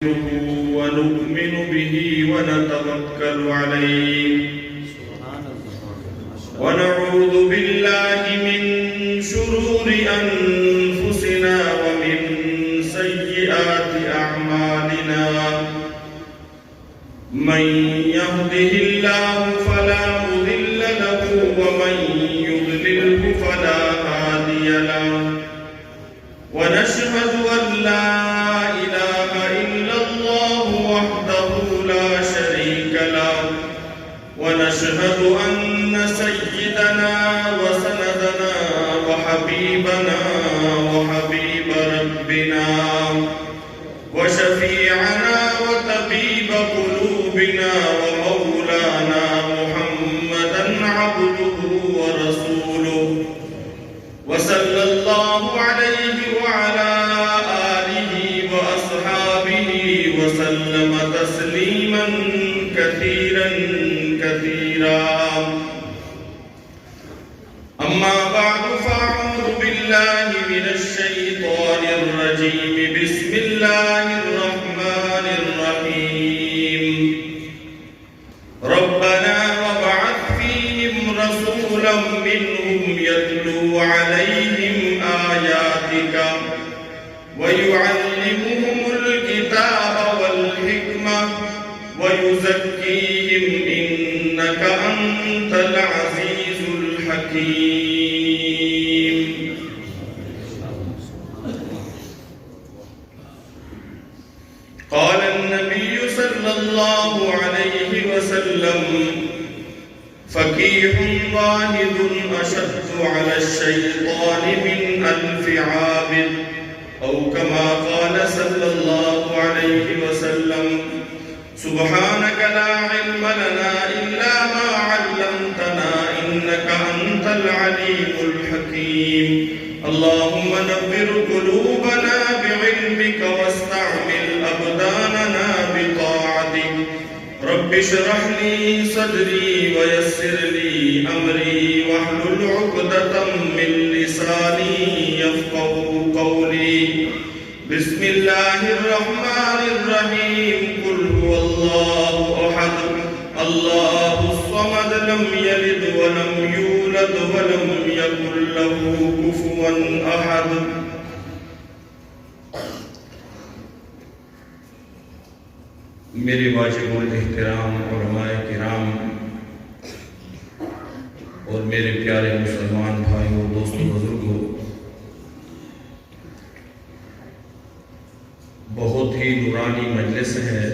ونؤمن به ونتوكل عليه ونعوذ بالله من شرور أنفسنا ومن سيئات أعمالنا من يهده الله فلا مضل له ومن يضلله فلا هادي له ونشهد أن لا إله إلا الله وحده لا شريك له ونشهد أن سيدنا وسندنا وحبيبنا وحبيب ربنا وشفيعنا وطبيب قلوبنا ومولانا محمدا عبده ورسوله وصلى الله عليه وعلى آله وأصحابه وسلم تسليما كثيرا كثيرا أما بعد فأعوذ بالله من الشيطان الرجيم بسم الله الرحمن الرحيم ربنا وابعث فيهم رسولا منهم يتلو عليهم آياتك ويعلمهم الكتاب والحكمة ويزكيهم إنك أنت العزيز الحكيم قال النبي صلى الله عليه وسلم فقيه واحد أشد على الشيطان من 1000 عابد أو كما قال صلى الله عليه وسلم سبحانك لا علم لنا إلا ما علمتنا إنك أنت العليم الحكيم اللهم نور قلوبنا بعلمك واستعمل أبداننا بطاعتك رب اشرح لي صدري ويسر لي أمري واحلل عقدة من لساني يفقهوا قولي بسم الله الرحمن الرحيم قل هو الله أحد الله الصمد لم يلد ولم يولد ولم يكن له كفوا أحد میرے واجب الاحترام علماء کرام اور میرے پیارے مسلمان بھائیوں دوستوں بزرگوں بہت ہی نورانی مجلس ہے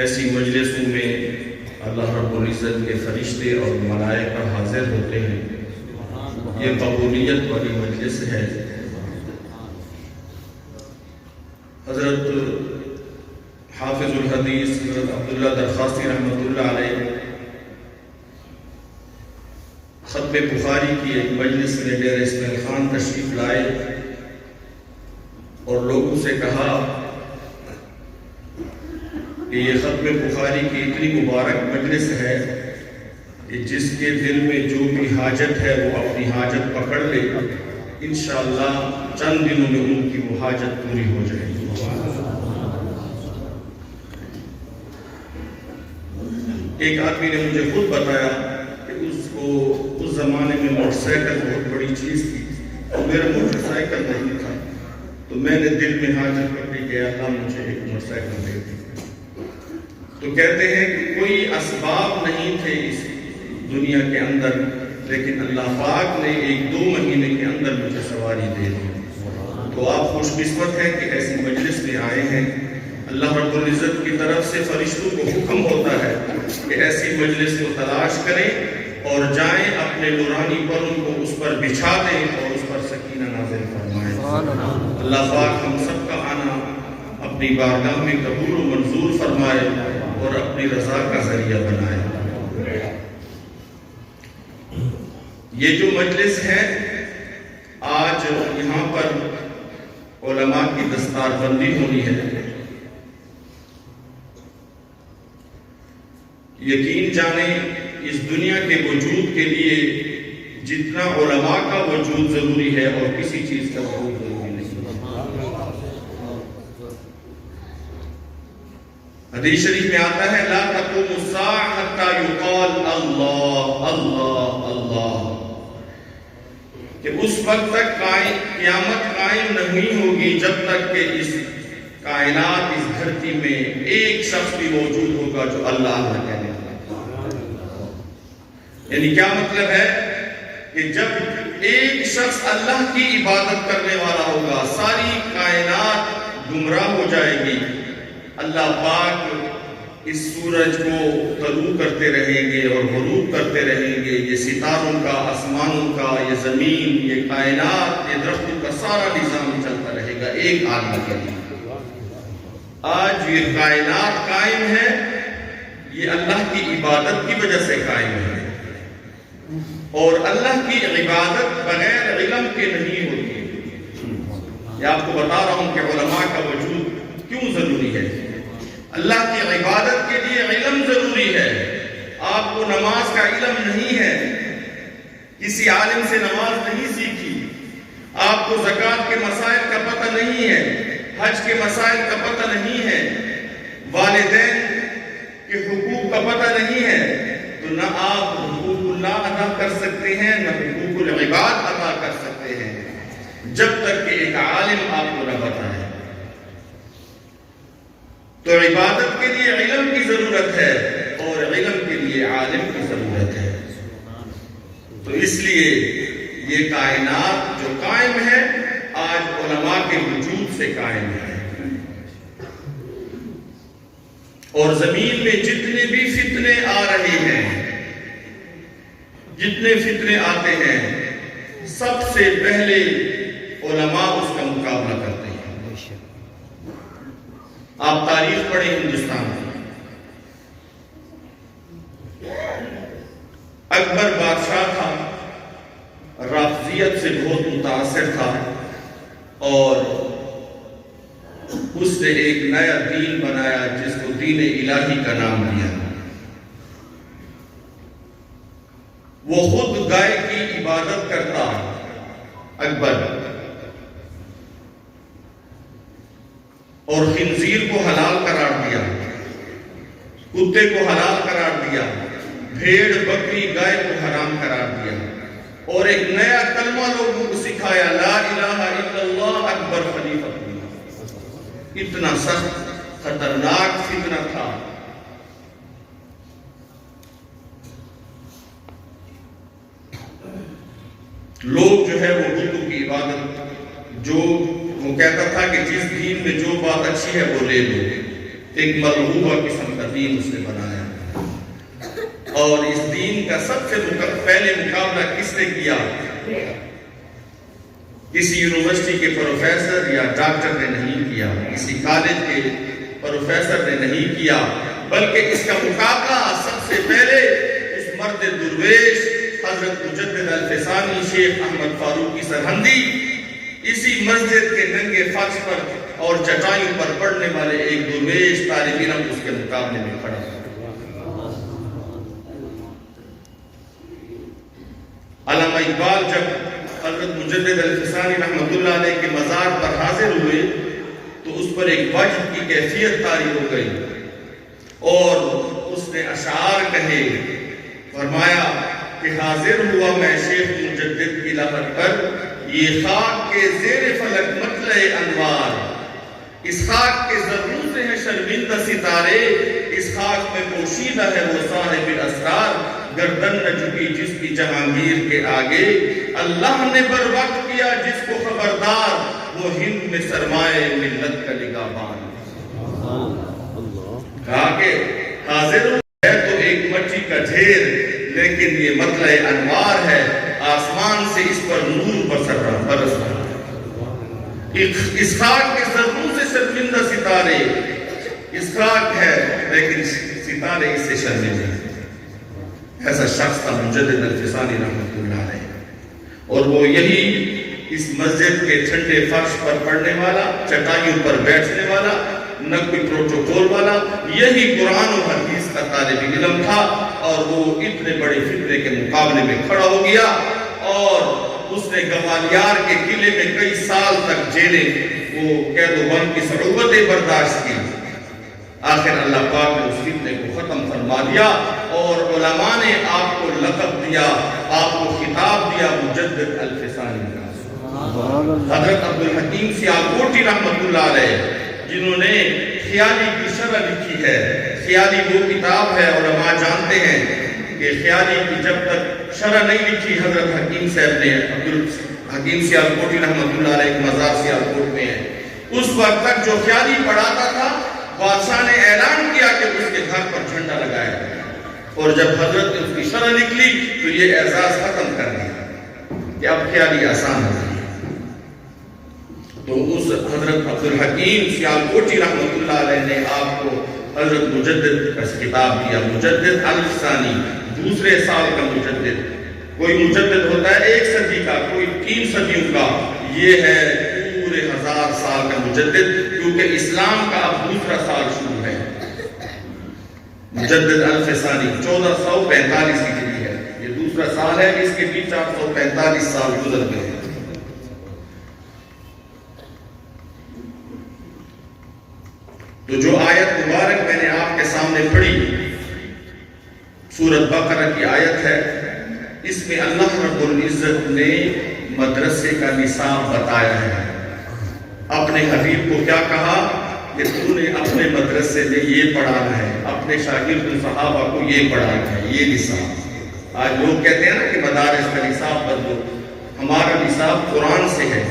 ایسی مجلسوں میں اللہ رب العزت کے فرشتے اور ملائکہ حاضر ہوتے ہیں یہ قبولیت والی مجلس ہے حضرت حافظ الحدیث حضرت عبداللہ درخواستی رحمۃ اللہ علیہ ختم بخاری کی ایک مجلس میں ڈیرہ اسماعیل خان تشریف لائے اور لوگوں سے کہا کہ یہ ختم بخاری کی اتنی مبارک مجلس ہے کہ جس کے دل میں جو بھی حاجت ہے وہ اپنی حاجت پکڑ لے انشاءاللہ چند دنوں میں ان کی وہ حاجت پوری ہو جائے گی ایک آدمی نے مجھے خود بتایا کہ اس زمانے میں موٹر سائیکل بہت بڑی چیز تھی اور میرا موٹر سائیکل نہیں تھا تو میں نے دل میں حاجت پکڑی کہ اللہ مجھے ایک موٹر سائیکل دے دی تو کہتے ہیں کہ کوئی اسباب نہیں تھے اس دنیا کے اندر لیکن اللہ پاک نے 1-2 مہینے کے اندر مجھے سواری دے دی تو آپ خوش قسمت ہیں کہ ایسی مجلس میں آئے ہیں اللہ رب العزت کی طرف سے فرشتوں کو حکم ہوتا ہے کہ ایسی مجلس کو تلاش کریں اور جائیں اپنے نورانی پر ان کو اس پر بچھا دیں اور اس پر سکینہ نازل فرمائیں اللہ پاک ہم سب کا آنا اپنی بارگاہ میں قبول و منظور فرمائے اور اپنی رضا کا ذریعہ بنائے یہ جو مجلس ہے آج یہاں پر علماء کی دستار بندی ہونی ہے یقین جانیں اس دنیا کے وجود کے لیے جتنا علماء کا وجود ضروری ہے اور کسی چیز کا وجود ضروری نہیں. حدیث شریف میں آتا ہے لا تقوم الساعة حتى يقال اللہ اللہ اللہ، کہ اس وقت تک قیامت قائم نہیں ہوگی جب تک کہ اس کائنات، اس دھرتی میں ایک شخص بھی موجود ہوگا جو اللہ اللہ کہنے والا۔ یعنی کیا مطلب ہے کہ جب ایک شخص اللہ کی عبادت کرنے والا ہوگا ساری کائنات گمراہ ہو جائے گی۔ اللہ پاک اس سورج کو طلوع کرتے رہیں گے اور غروب کرتے رہیں گے، یہ ستاروں کا، آسمانوں کا، یہ زمین، یہ کائنات، یہ درختوں کا سارا نظام چلتا رہے گا ایک آدمی کے لیے۔ آج یہ کائنات قائم ہے، یہ اللہ کی عبادت کی وجہ سے قائم ہے، اور اللہ کی عبادت بغیر علم کے نہیں ہوتی۔ یہ آپ کو بتا رہا ہوں کہ علماء کا وجود کیوں ضروری ہے۔ اللہ کی عبادت کے لیے علم ضروری ہے۔ آپ کو نماز کا علم نہیں ہے، کسی عالم سے نماز نہیں سیکھی، آپ کو زکوٰۃ کے مسائل کا پتہ نہیں ہے، حج کے مسائل کا پتہ نہیں ہے، والدین کے حقوق کا پتہ نہیں ہے، تو نہ آپ حقوق اللہ ادا کر سکتے ہیں، نہ حقوق العباد ادا کر سکتے ہیں، جب تک کہ ایک عالم آپ کو نہ بتائے۔ تو عبادت کے لیے علم کی ضرورت ہے اور علم کے لیے عالم کی ضرورت ہے۔ تو اس لیے یہ کائنات جو قائم ہے آج علماء کے وجود سے قائم ہے، اور زمین میں جتنے بھی فتنے آ رہے ہیں، جتنے فتنے آتے ہیں، سب سے پہلے علماء اس کا مقابلہ کرتے ہیں۔ آپ تاریخ پڑھیں ہندوستان کی، اکبر بادشاہ تھا، رافضیت سے بہت متاثر تھا، اور اس نے ایک نیا دین بنایا جس کو دین الہی کا نام دیا۔ وہ خود گائے کی عبادت کرتا اکبر، اور خنزیر کو حلال قرار دیا، کتے کو حلال قرار دیا، بھیڑ بکری گائے کو حرام قرار دیا، اور ایک نیا کلمہ لوگوں کو سکھایا لا الہ الا اللہ اکبر خلیفۃ اللہ۔ اتنا سخت خطرناک فتنہ تھا۔ لوگ جو ہے وہ بتوں کی عبادت، جو وہ کہتا تھا کہ جس دین میں جو بات اچھی ہے وہ لے لو، ایک مرغوبہ قسم کا دین اس نے بنایا، اور اس دین کا سب سے پہلے مقابلہ کس نے کیا؟ کسی یونیورسٹی کے پروفیسر یا ڈاکٹر نے نہیں کیا، کسی کالج کے پروفیسر نے نہیں کیا، بلکہ اس کا مقابلہ سب سے پہلے اس مرد درویش حضرت مجدد الفسانی شیخ احمد فاروقی سرہندی، اسی مسجد کے ننگے فرش پر اور چٹائیوں پر پڑھنے والے ایک درویش طالب علم اس کے مقابلے میں کھڑا۔ علامہ اقبال جب حضرت مجدد الفسانی رحمۃ اللہ علیہ کے مزار پر حاضر ہوئے تو اس پر ایک وجد کی کیفیت طاری ہو گئی، اور اس نے اشعار کہے، فرمایا کہ حاضر ہوا میں شیخ مجدد کی لحد پر، یہ خاک کے زیر فلک مطلع انوار، اس خاک کے ذروں سے ہیں شرمندہ ستارے، اس خاک میں پوشیدہ ہے وہ صاحب الاسرار، گردن نہ جھکی جس کی جہانگیر کے آگے، اللہ نے بر وقت کیا جس کو خبردار، وہ ہند میں سرمائے ملت کا نگہبان۔ کہا کہ حاضر ہے تو ایک مٹی کا ڈھیر، لیکن یہ مطلع انوار ہے، آسمان سے اس پر نور برس رہا ہے۔ اس خاک کے ذروں سے شرمندہ ستارے، اس خاک ہے لیکن ستارے اس سے شرمندہ ہیں۔ ایسا شخص تھا مجدد الفسانی رحمۃ اللہ علیہ، اور وہ یہی اس مسجد کے ٹھنڈے فرش پر پڑھنے والا، چٹائیوں پر بیٹھنے والا، نہ کوئی پروٹوکول والا، یہی قرآن و حدیث کا طالب علم تھا، اور وہ اتنے بڑے فتنے کے مقابلے میں کھڑا ہو گیا، اور اس نے گوالیار کے قلعے میں کئی سال تک جیلیں وہ قید و بند کی صعوبتیں برداشت کی، آخر اللہ پاک نے اس فتنے کو ختم فرما دیا اور علماء نے آپ کو لقب دیا، آپ کو خطاب دیا مجدد الفسانی کا۔ حضرت عبدالحکیم سیالکوٹی رحمۃ اللہ علیہ جنہوں نے خیالی کی شرح لکھی ہے، خیالی وہ کتاب ہے، علماء جانتے ہیں کہ خیالی کی جب تک شرح نہیں لکھی حضرت حکیم صاحب نے، عبدالحکیم سیالکوٹی رحمۃ اللہ علیہ کی مزار سیالکوٹ میں ہے، اس وقت تک جو خیالی پڑھاتا تھا بادشاہ نے اعلان کیا کہ اس کے گھر پر جھنڈا لگایا گیا، اور جب حضرت نے اس کی شرح نکلی تو یہ اعزاز ختم کر دیا کہ اب خیالی آسان ہو گئی۔ تو اس حضرت عبدالحکیم سیالکوٹی رحمۃ اللہ علیہ نے آپ کو حضرت مجدد کا خطاب دیا، مجدد الفسانی، دوسرے سال کا مجدد۔ کوئی مجدد ہوتا ہے 1 صدی کا، کوئی 3 صدیوں کا، یہ ہے پورے 1000 سال کا مجدد، کیونکہ اسلام کا اب دوسرا سال شروع ہے۔ مجدد الفسانی 1445 ہجری ہے، یہ دوسرا سال ہے، اس کے بھی 445 سال گزر گئے ہیں۔ تو جو آیت مبارک میں نے آپ کے سامنے پڑھی، سورۃ بقرہ کی آیت ہے، اس میں اللہ رب العزت نے مدرسے کا نصاب بتایا ہے۔ اپنے حبیب کو کیا کہا کہ تو نے اپنے مدرسے میں یہ پڑھانا ہے، اپنے شاگرد صحابہ کو یہ پڑھانا ہے، یہ نصاب۔ آج لوگ کہتے ہیں نا کہ مدارس کا نصاب بدلو، ہمارا نصاب قرآن سے ہے۔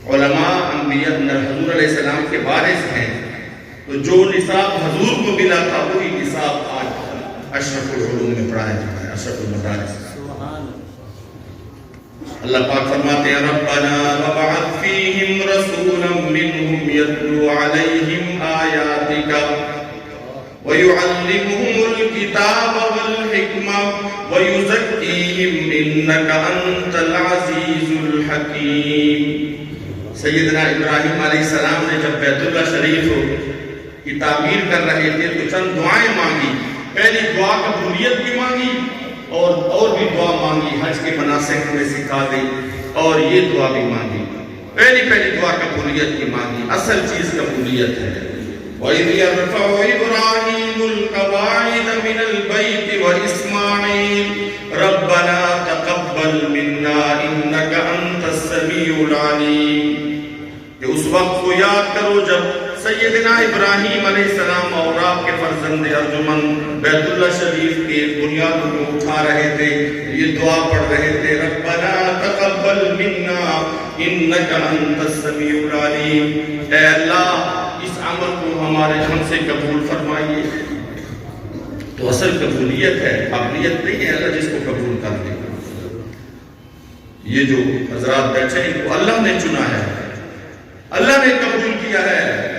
علماء انبیاء حضور علیہ السلام کے وارث ہیں، تو جو نصاب حضور کو ملا تھا وہی نصاب آج اشرف العلوم میں پڑھایا جاتا ہے، اشرف المدارس۔ اللہ پاک فرماتے ہیں ربنا وابعث فیہم رسولا منہم یتلو علیہم آیاتک ویعلمہم الکتاب والحکمہ ویزکیہم انک انت العزیز الحکیم۔ سیدنا ابراہیم علیہ السلام نے جب بیت اللہ شریف کی تعمیر کر رہے تھے تو چند دعائیں مانگی۔ پہلی دعا قبولیت کی مانگی اور بھی دعا مانگی، حج کے مناسک ہمیں سکھا دی، اور یہ دعا بھی مانگی۔ پہلی دعا قبولیت کی مانگی، اصل چیز قبولیت ہے۔ وَإِذْ يَرْفَعُ إِبْرَاهِيمُ الْقَوَاعِدَ مِنَ الْبَيْتِ وَإِسْمَاعِيلُ رَبَّنَا تَقَبَّلْ مِنَّا إِنَّكَ أَنْتَ السَّمِيعُ الْعَلِيمُ۔ کہ اس وقت کو یاد کرو جب سیدنا ابراہیم علیہ السلام اور آپ کے فرزند ارجمن بیت اللہ شریف کے بنیادوں کو اٹھا رہے تھے، یہ دعا پڑھ رہے تھے ربنا تقبل منا انک انت السمیع العلیم، اے اللہ اس عمل کو ہم سے قبول فرمائیے۔ تو اصل قبولیت ہے، قابلیت نہیں ہے، اللہ جس کو قبول کر دے۔ یہ جو حضرات بیٹھے ہیں کو اللہ نے چنا ہے، اللہ نے قبول کیا ہے۔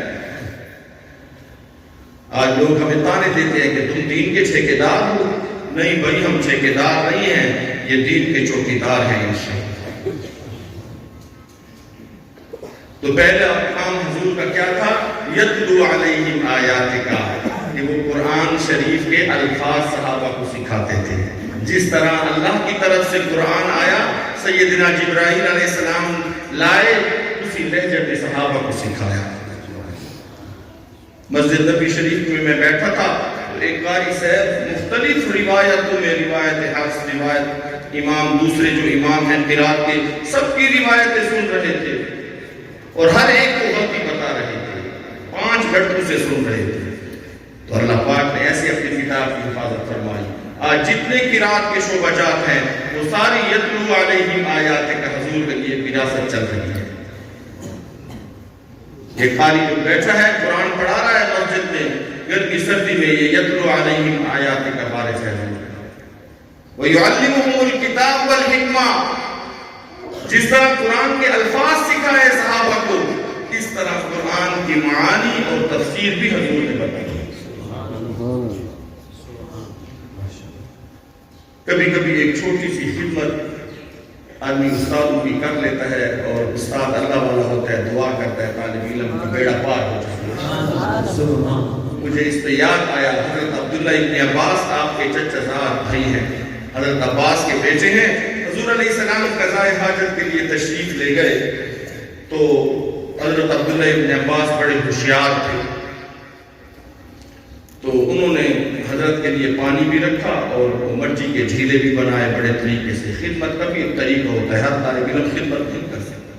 آج لوگ ہمیں تانے دیتے ہیں کہ تم دین کے ٹھیکیدار ہو، نہیں بھائی ہم ٹھیکیدار نہیں ہیں، یہ دین کے چوکیدار ہیں انشاءاللہ۔ تو پہلا کام حضور کا کیا تھا؟ یتلو علیہم آیاتک، کہ وہ قرآن شریف کے الفاظ صحابہ کو سکھاتے تھے۔ جس طرح اللہ کی طرف سے قرآن آیا، سیدنا جبرائیل علیہ السلام لائے، اسی لہجے پہ صحابہ کو سکھایا۔ مسجد نبی شریف میں بیٹھا تھا تو ایک قاری صاحب مختلف روایتوں میں، روایت حفص، روایت امام دوسرے جو امام ہیں قرات کے، سب کی روایتیں سن رہے تھے اور ہر ایک کو غلطی بتا رہے تھے، 5 گھنٹوں سے سن رہے تھے۔ تو اللہ پاک نے ایسے اپنی کتاب کی حفاظت فرمائی۔ آج جتنے قرات کے شعبہ جات ہیں وہ ساری یتلو علیہم آیاتک حضور کے لیے وراثت چل رہی ہے۔ یہ قاری جو بیٹھا ہے قرآن پڑھا رہا ہے مسجد میں گرمی سردی میں، یہ یتلو علیہم آیاتک کا بارث ہے۔ وَيُعَلِّمُهُمُ الْكِتَابَ وَالْحِکْمَةَ، جس طرح قرآن کے الفاظ سکھائے صحابہ کو، اس طرح قرآن کی معانی اور تفسیر بھی حضور نے بتائی۔ کبھی کبھی ایک چھوٹی سی خدمت آدمی استادوں کی کر لیتا ہے، اور استاد اللہ والا ہوتا ہے، دعا کرتا ہے طالب علم کا بیڑا پار ہو جاتا ہے۔ مجھے اس پہ یاد آیا حضرت عبداللہ ابن عباس آپ کے چچا زاد بھائی ہیں، حضرت عباس کے بیٹے ہیں۔ حضور علیہ السلام قضاء حاجت کے لیے تشریف لے گئے تو حضرت عبداللہ ابن عباس بڑے ہوشیار تھے، حضرت کے لیے پانی بھی رکھا اور وہ مٹی کے جھیلے بھی بنائے بڑے طریقے سے. خدمت کا بھی ایک طریقہ ہوتا ہے, ہر طالب علم خدمت نہیں کر سکتا.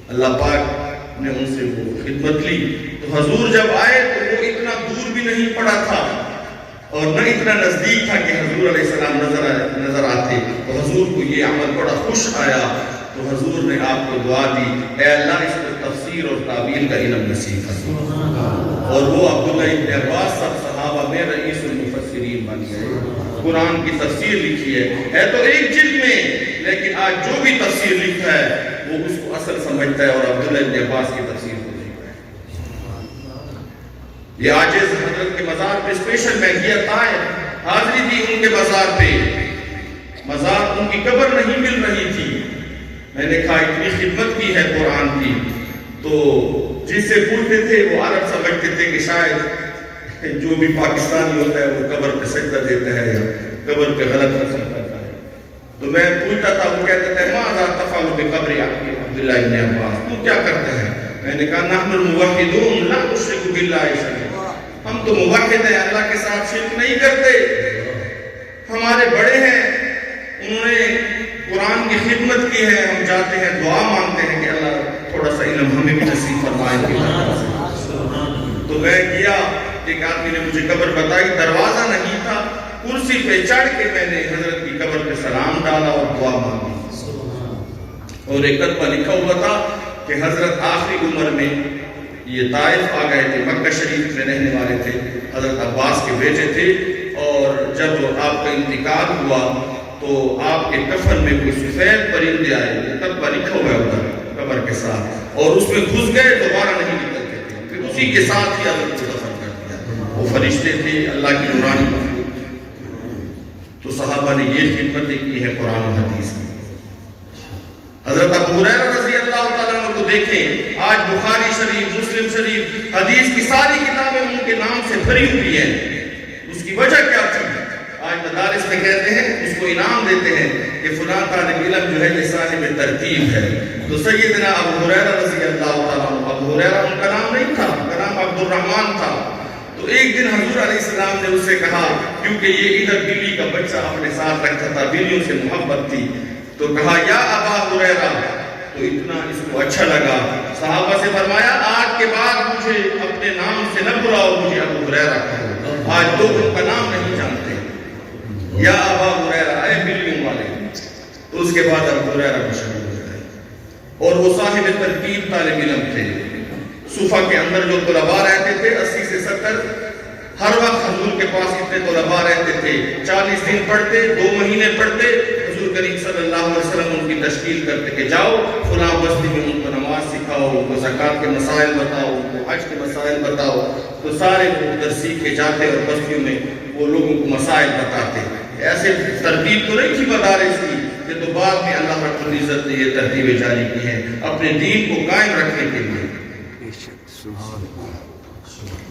اللہ پاک نے ان سے وہ خدمت لی. تو حضور جب آئے تو وہ اتنا دور بھی نہیں پڑا تھا اور نہ اتنا نزدیک تھا کہ حضور علیہ السلام نظر آتے. تو حضور کو یہ عمل بڑا خوش آیا. تو حضور نے آپ کو دعا دی, اے اللہ اس کو تفسیر اور تعبیر کا علم نصیب فرما. اور وہ عبداللہ ابن عباس سب صحابہ میں رئیس المفسرین بن گئے. قرآن کی تفسیر لکھی ہے تو ایک جلد میں, لیکن آج جو بھی تفسیر لکھتا ہے وہ اس کو اصل سمجھتا ہے اور عبداللہ ابن عباس کی تفسیر کو لکھتا ہے. یہ عاجز حضرت کے مزار پہ اسپیشل میں گیا طائف, حاضری دی ان کے مزار پہ. مزار ان کی قبر نہیں مل رہی تھی. میں نے کہا اتنی خدمت کی ہے قرآن کی. تو جس سے پوچھتے تھے وہ عرب سمجھتے تھے کہ شاید جو بھی پاکستانی ہوتا ہے وہ قبر پہ سجدہ دیتا ہے یا قبر پہ غلط رسم کرتا ہے. تو میں پوچھتا تھا, وہ کہتا تھا ماذا تفعل بقبر عبداللہ ابن عباس, تو کیا کرتا ہے؟ میں نے کہا نحن الموحدون لا نشرک باللہ شیئا, ہم تو موحد ہیں, اللہ کے ساتھ شرک نہیں کرتے. ہمارے بڑے ہیں, انہوں نے قرآن کی خدمت کی ہے, ہم جاتے ہیں دعا مانگتے ہیں کہ اللہ تھوڑا سا علم ہمیں بھی نصیب فرمائے. تو میں گیا, ایک آدمی نے مجھے قبر بتائی, دروازہ نہیں تھا, کرسی پہ چڑھ کے میں نے حضرت کی قبر پہ سلام ڈالا اور دعا مانگی. اور ایک کتبہ لکھا ہوا تھا کہ حضرت آخری عمر میں یہ طائف آ گئے تھے, مکہ شریف میں رہنے والے تھے, حضرت عباس کے بیٹے تھے. اور جب آپ کا انتقال ہوا تو آپ کے کفن میں کوئی سفید پرندے آئے, کتبہ لکھا ہوا ہے ادھر قبر کے ساتھ, اور اس میں گھس گئے, دوبارہ نہیں نکلتے تھے. پھر اسی کے ساتھ ہی حضرت کو دفن کر دیا. وہ فرشتے تھے, اللہ کی نورانی مخلوق. تو صحابہ نے یہ خدمتیں کی ہے قرآن و حدیث میں. حضرت ابو ہریرہ رضی اللہ تعالیٰ عنہ کو دیکھیں, آج بخاری شریف, مسلم شریف, حدیث کی ساری کتابیں ان کے نام سے بھری ہوئی ہیں. اس کی وجہ کیا تھی؟ آج مدارس میں کہتے ہیں, اس کو انعام دیتے ہیں کہ فلاں طالب علم جو ہے یہ صاحب ترتیب ہے. تو سیدنا ابو ہریرہ رضی اللہ تعالیٰ عنہ, ابو ہریرہ ان کا نام نہیں تھا, ان کا نام عبد الرحمن تھا. تو ایک دن حضور علیہ السلام نے اس سے کہا, کیونکہ یہ ادھر بلی کا بچہ اپنے ساتھ رکھتا تھا, بلیوں سے محبت تھی, تو کہا یا ابا ہریرہ. تو اتنا اس کو اچھا لگا. صحابہ سے فرمایا آج کے بعد مجھے اپنے نام سے نہ بلاؤ, مجھے ابو ہریرہ کہو. آج لوگ ان کا نام نہیں جانتے, یا ابا ہریرہ, اے بلیوں والے. تو اس کے بعد ابو ہریرہ مشہور ہو گئے. اور وہ صاحب ترتیب طالب علم تھے. صوفہ کے اندر جو طلباء رہتے تھے 80 سے 70, ہر وقت حضور کے پاس اتنے طلباء رہتے تھے. 40 دن پڑھتے, 2 مہینے پڑھتے, حضور کریم صلی اللہ علیہ وسلم ان کی تشکیل کرتے کہ جاؤ فلاں بستی میں ان کو نماز سکھاؤ, ان کو زکوٰۃ کے مسائل بتاؤ, ان کو حج کے مسائل بتاؤ. تو سارے لوگ ادھر سیکھ کے جاتے اور بستیوں میں وہ لوگوں کو مسائل بتاتے. ایسے ترتیب تو نہیں تھی مدارس کی, کہ تو بعد میں اللہ رب العزت نے یہ ترتیبیں جاری کی ہیں اپنے دین کو قائم رکھنے کے لیے.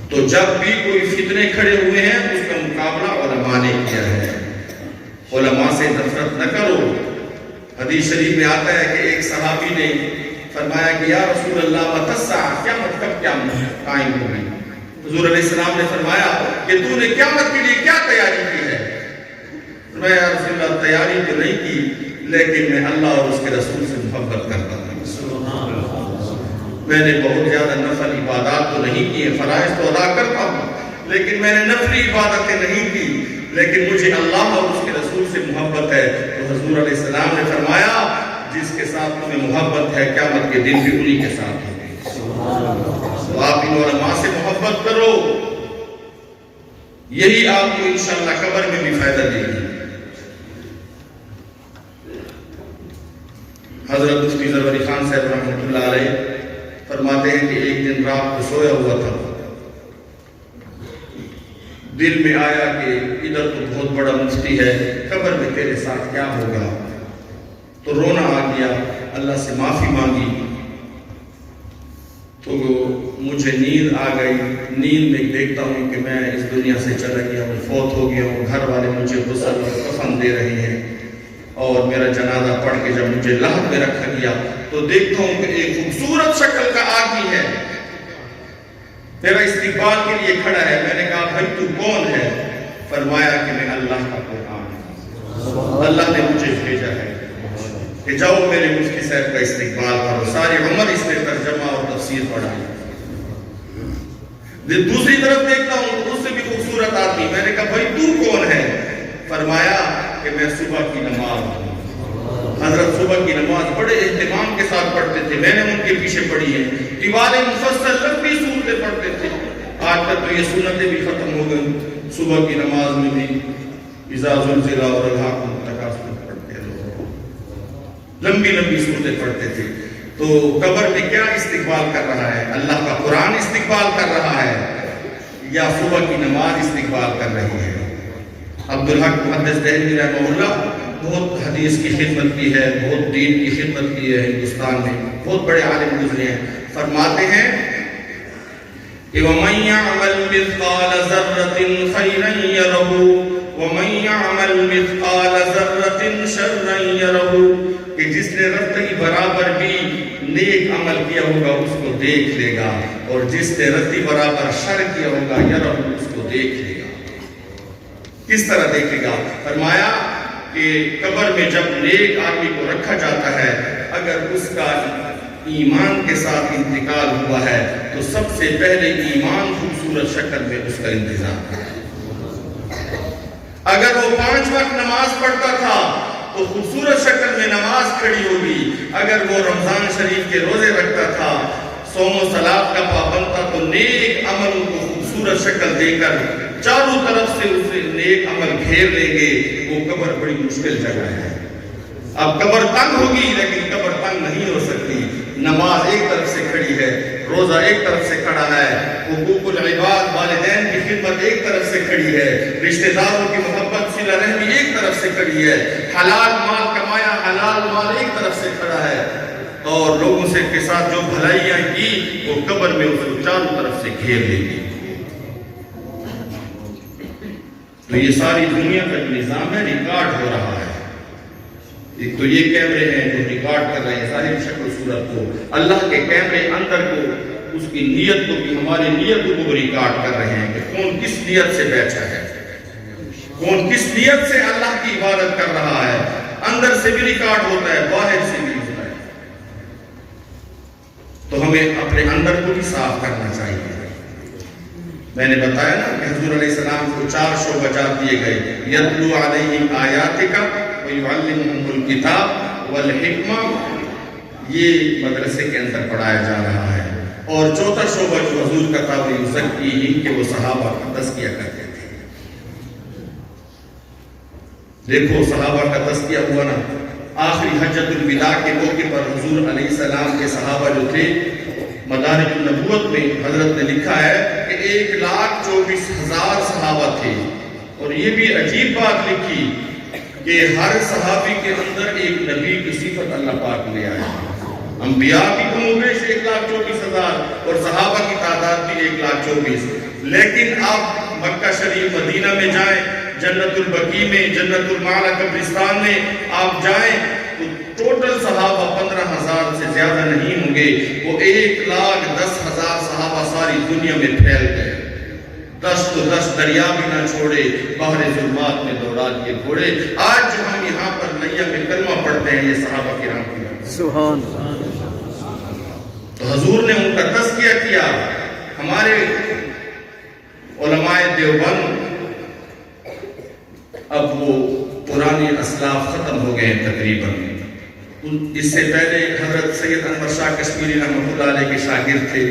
تو جب بھی کوئی فتنے کھڑے ہوئے ہیں اس کا مقابلہ علماء نے کیا ہے. علماء سے نفرت نہ کرو. حدیث شریف میں آتا ہے کہ ایک صحابی نے فرمایا کہ یا رسول اللہ متی الساعۃ, قیامت کب قائم ہوگی؟ حضور علیہ السلام نے فرمایا کہ تو نے قیامت کے لیے کیا تیاری کی ہے؟ میں یا رسول اللہ تیاری تو نہیں کی, لیکن میں اللہ اور اس کے رسول سے محبت کرتا ہوں. میں نے بہت زیادہ نفل عبادات تو نہیں کی, فرائض تو ادا کرتا ہوں, لیکن میں نے نفلی عبادتیں نہیں کی, لیکن مجھے اللہ اور اس کے رسول سے محبت ہے. تو حضور علیہ السلام نے فرمایا جس کے ساتھ تمہیں محبت ہے قیامت کے دن بھی انہی کے ساتھ ہوگی. تو آپ ان علماء سے محبت کرو, یہی آپ کو انشاءاللہ قبر میں بھی فائدہ دے گی. حضرت مفتی زرور خان صاحب رحمۃ اللہ علیہ فرماتے ہیں کہ ایک دن رات کو سویا ہوا تھا, دل میں آیا کہ ادھر تو بہت بڑا مفتی ہے, قبر میں تیرے ساتھ کیا ہوگا. تو رونا آ گیا, اللہ سے معافی مانگی. تو مجھے نیند آ گئی. نیند میں دیکھتا ہوں کہ میں اس دنیا سے چلا گیا ہوں, فوت ہو گیا ہوں. گھر والے مجھے غسل اور کفن دے رہے ہیں, اور میرا جنازہ پڑھ کے جب مجھے لحد میں رکھا گیا تو دیکھتا ہوں کہ ایک خوبصورت شکل کا آدمی ہے, میرا استقبال کے لیے کھڑا ہے. میں نے کہا بھائی تو کون ہے؟ فرمایا کہ میں اللہ کا قرآن ہوں، اللہ نے مجھے بھیجا ہے کہ جاؤ میرے مفتی صاحب کا استقبال کرو۔ ساری عمر اس نے ترجمہ اور تفسیر پڑھا۔ دوسری طرف دیکھتا ہوں اس سے بھی خوبصورت آدمی، میں نے کہا بھائی تو کون ہے؟ فرمایا کہ میں صبح کی نماز ہوں۔ حضرت صبح کی نماز بڑے اہتمام کے ساتھ پڑھتے تھے، میں نے ان کے پیچھے پڑھی ہے، دیواریں مفصل لمبی صورتیں پڑھتے تھے۔ آج تک تو یہ سنتیں بھی ختم ہو گئی، صبح کی نماز میں بھی اذا زلزل اور الحاقۃ التکاثر پڑھتے ہیں، لمبی لمبی صورتیں پڑھتے تھے۔ تو قبر میں کیا استقبال کر رہا ہے؟ اللہ کا قرآن استقبال کر رہا ہے یا صبح کی نماز استقبال کر رہی ہے؟ عبدالحق محدث دہلوی رحمہ اللہ بہت حدیث کی خدمت کی ہے، بہت دین کی خدمت کی ہے ہندوستان میں، بہت بڑے عالم گزرے ہیں۔ فرماتے ہیں کہ وَمَن يَعْمَلْ مِثْقَالَ ذَرَّةٍ خَيْرًا يَرَهُ وَمَن يَعْمَلْ مِثْقَالَ ذَرَّةٍ شَرًّا يَرَهُ، کہ جس نے رتی برابر بھی نیک عمل کیا ہوگا اس کو دیکھ لے گا، اور جس نے رتی برابر شر کیا ہوگا یرہ اس کو دیکھ لے گا۔ کس طرح دیکھے گا؟ فرمایا کہ قبر میں جب نیک آدمی کو رکھا جاتا ہے، اگر اس کا ایمان کے ساتھ انتقال ہوا ہے تو سب سے پہلے ایمان خوبصورت شکل میں اس کا انتظام ہے۔ اگر وہ 5 وقت نماز پڑھتا تھا تو خوبصورت شکل میں نماز کھڑی ہوگی۔ اگر وہ رمضان شریف کے روزے رکھتا تھا، صوم و صلاۃ کا پابند تھا، تو نیک عمل کو خوبصورت شکل دے کر چاروں طرف سے اسے نیک عمل گھیر لیں گے۔ وہ قبر بڑی مشکل جگہ ہے۔ اب قبر تنگ ہوگی لیکن قبر تنگ نہیں ہو سکتی۔ نماز ایک طرف سے کھڑی ہے، روزہ ایک طرف سے کھڑا ہے، حقوق العباد والدین کی خدمت ایک طرف سے کھڑی ہے، رشتہ داروں کی محبت صلہ رحمی ایک طرف سے کھڑی ہے، حلال مال کمایا حلال مال ایک طرف سے کھڑا ہے، اور لوگوں سے کے ساتھ جو بھلائیاں کی وہ قبر میں اس کو چاروں طرف سے گھیر لے گی۔ تو یہ ساری دنیا کا جو نظام ہے ریکارڈ ہو رہا ہے۔ ایک تو یہ کیمرے ہیں جو ریکارڈ کر رہے ہیں ظاہر شکل و صورت کو، اللہ کے کیمرے اندر کو، اس کی نیت کو بھی، ہماری نیت کو ریکارڈ کر رہے ہیں کہ کون کس نیت سے بیٹھا ہے، کون کس نیت سے اللہ کی عبادت کر رہا ہے۔ اندر سے بھی ریکارڈ ہوتا ہے، باہر سے بھی ہوتا ہے۔ تو ہمیں اپنے اندر کو بھی صاف کرنا چاہیے۔ میں نے بتایا نا کہ حضور علیہ السلام کو 4 شعبات دیے گئے، یتلو علیہم آیاتک وَيُعَلِّمُهُمُ الْكِتَابَ وَالْحِکْمَةَ، یہ مدرسے کے اندر پڑھایا جا رہا ہے۔ اور 4تھا شعبہ جو حضور کا تھا وہ یزکیہم، کہ وہ صحابہ کا تزکیہ کرتے تھے۔ دیکھو صحابہ کا تزکیہ ہوا نا، آخری حجۃ الوداع کے موقع پر حضور علیہ السلام کے صحابہ جو تھے، مدارج النبوت میں حضرت نے لکھا ہے کہ 1,24,000 صحابہ تھے۔ اور یہ بھی عجیب بات لکھی کہ ہر صحابی کے اندر ایک نبی کی صفت اللہ پاک لے آیا۔ انبیاء کی کم و بیش 1,24,000 اور صحابہ کی تعداد بھی 1,24,000۔ لیکن آپ مکہ شریف مدینہ میں جائیں، جنت البقیع میں، جنت المعلا قبرستان میں آپ جائیں تو ٹوٹل صحابہ 15,000 سے زیادہ نہیں ہوں گے۔ وہ 1,10,000 صحابہ ساری دنیا میں پھیل گئے، 10 تو 10 دریا بھی نہ چھوڑے، بحر ظلمات میں دوڑا دیے گھوڑے۔ آج جو ہم یہاں پر نیا میں کلمہ پڑھتے ہیں، یہ صحابہ کرام کی سبحان۔ تو حضور نے ان کا تزکیہ کیا۔ ہمارے علماء دیوبند اب وہ پرانے اسلاف ختم ہو گئے ہیں تقریباً۔ اس سے پہلے حضرت سید انور شاہ کشمیری رحمۃ اللہ علیہ کے شاگرد تھے،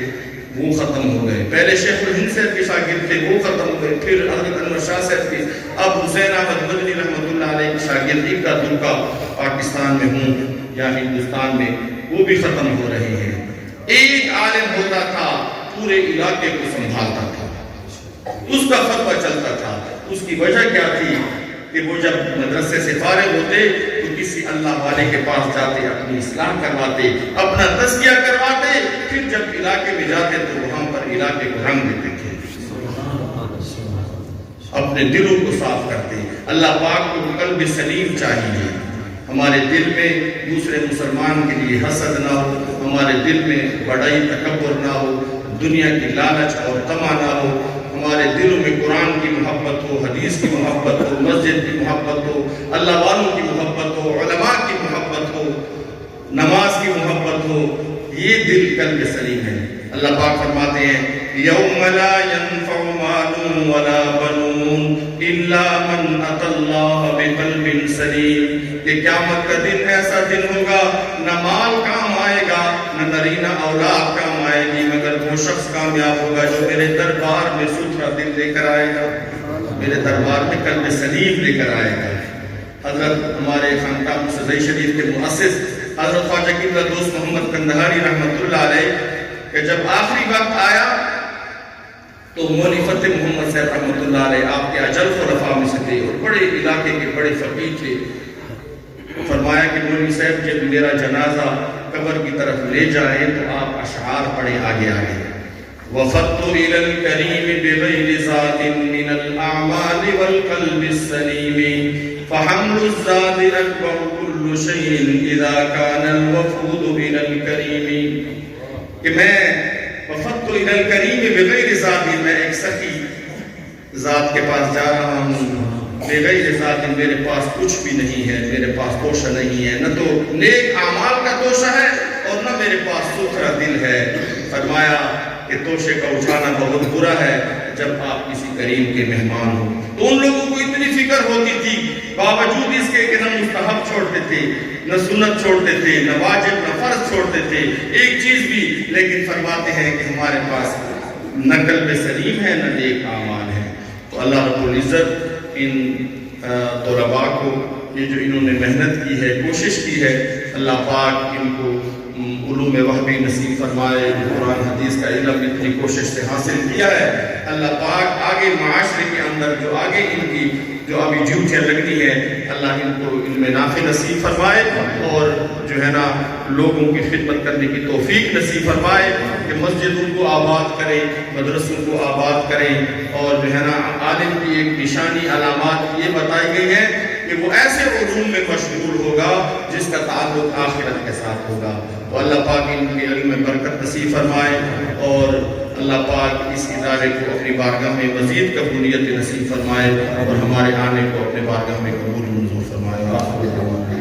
وہ ختم ہو گئے۔ پہلے شیخ الہند صاحب کے شاگرد تھے، وہ ختم ہو گئے۔ پھر حضرت انور شاہ صاحب کے، اب حسین احمد مدنی رحمۃ اللہ علیہ کے شاگرد اکا دکا پاکستان میں ہوں یا ہندوستان میں، وہ بھی ختم ہو رہے ہیں۔ ایک عالم ہوتا تھا، پورے علاقے کو سنبھالتا تھا، اس کا فتویٰ چلتا تھا۔ اس کی وجہ کیا تھی کہ وہ جب مدرسے سے فارغ ہوتے تو کسی اللہ والے کے پاس جاتے، اپنی اصلاح کرواتے، اپنا تزکیہ کرواتے، پھر جب علاقے میں جاتے تو وہاں پر علاقے کو رنگ دیتے تھے، اپنے دلوں کو صاف کرتے۔ اللہ پاک کو قلب سلیم چاہیے، ہمارے دل میں دوسرے مسلمان کے لیے حسد نہ ہو، ہمارے دل میں بڑائی تکبر نہ ہو، دنیا کی لالچ اور طمع نہ ہو، ہمارے دلوں میں قرآن کی محبت ہو، حدیث کی محبت ہو، مسجد کی محبت ہو، اللہ والوں کی محبت ہو، علماء کی محبت ہو، نماز کی محبت ہو، یہ دل قلب سلیم ہے۔ اللہ پاک فرماتے ہیں یوم لا ينفع مال ولا بنون الا من اتى اللہ بقلب سلیم، کہ قیامت کا دن ایسا دن ہوگا نہ مال کام آئے گا نہ نرینہ اولاد کام آئے گی، مگر وہ شخص کامیاب ہوگا جو میرے دربار میں ستھرا دل لے کر آئے گا، میرے دربار میں قلب سلیم لے کر آئے گا۔ حضرت ہمارے خانقاہ موسیٰ شریف کے مؤسس حضرت خواجہ قبلہ دوست محمد قندہاری رحمۃ اللہ علیہ کہ جب آخری وقت آیا تو مولوی فتح محمد صاحب رحمۃ اللہ علیہ آپ کے اجل خلفاء میں سے تھے اور بڑے علاقے کے بڑے فقیر تھے۔ فرمایا کہ مولوی صاحب جب میرا جنازہ قبر کی طرف لے جائیں تو آپ اشعار پڑھیں آگے آگے، وَفَدْتُ إِلَى الْكَرِيمِ بِغَيْرِ زَادٍ مِّنَ الْأَعْمَالِ وَالْقَلْبِ السَّلِيمِ فَحَمْلُ الزَّادِ أَكْبَرُ كُلُّ شَيْءٍ إِذَا كَانَ الْوَفُودُ إِلَى الْكَرِيمِ، کہ میں وفدت الی الکریم بغیر ذات، میں ایک سخی ذات کے پاس جا رہا ہوں، بغیر ذات میرے پاس کچھ بھی نہیں ہے، میرے پاس توشہ نہیں ہے، نہ تو نیک اعمال کا توشہ ہے اور نہ میرے پاس ستھرا دل ہے۔ فرمایا کہ توشے کا اٹھانا بہت برا ہے جب آپ کسی کریم کے مہمان ہو۔ تو ان لوگوں کو اتنی فکر ہوتی تھی باوجود اس کے کہ نہ مستحب چھوڑتے تھے، نہ سنت چھوڑتے تھے، نہ واجب نہ فرض چھوڑتے تھے ایک چیز بھی، لیکن فرماتے ہیں کہ ہمارے پاس نہ قلب سلیم ہے نہ نیک اعمال ہے۔ تو اللہ رب العزت ان طلباء کو یہ جو انہوں نے محنت کی ہے، کوشش کی ہے، اللہ پاک ان کو علوم وحبی نصیب فرمائے، قرآن حدیث کا علم اتنی کوشش سے حاصل کیا ہے، اللہ پاک آگے معاشرے کے اندر جو آگے ان کی جو ابھی ڈیوٹیاں لگنی ہے، اللہ ان کو علم نافع نصیب فرمائے اور جو ہے نا لوگوں کی خدمت کرنے کی توفیق نصیب فرمائے، کہ مسجدوں کو آباد کریں، مدرسوں کو آباد کریں، اور جو ہے نا عالم کی ایک نشانی علامات یہ بتائی گئی ہے کہ وہ ایسے علوم میں مشغول ہوگا جس کا تعلق آخرت کے ساتھ ہوگا۔ تو اللہ پاک ان کے علم میں برکت نصیب فرمائے اور اللہ پاک اس ادارے کو اپنی بارگاہ میں مزید قبولیت نصیب فرمائے اور ہمارے آنے کو اپنے بارگاہ میں قبول منظور فرمائے۔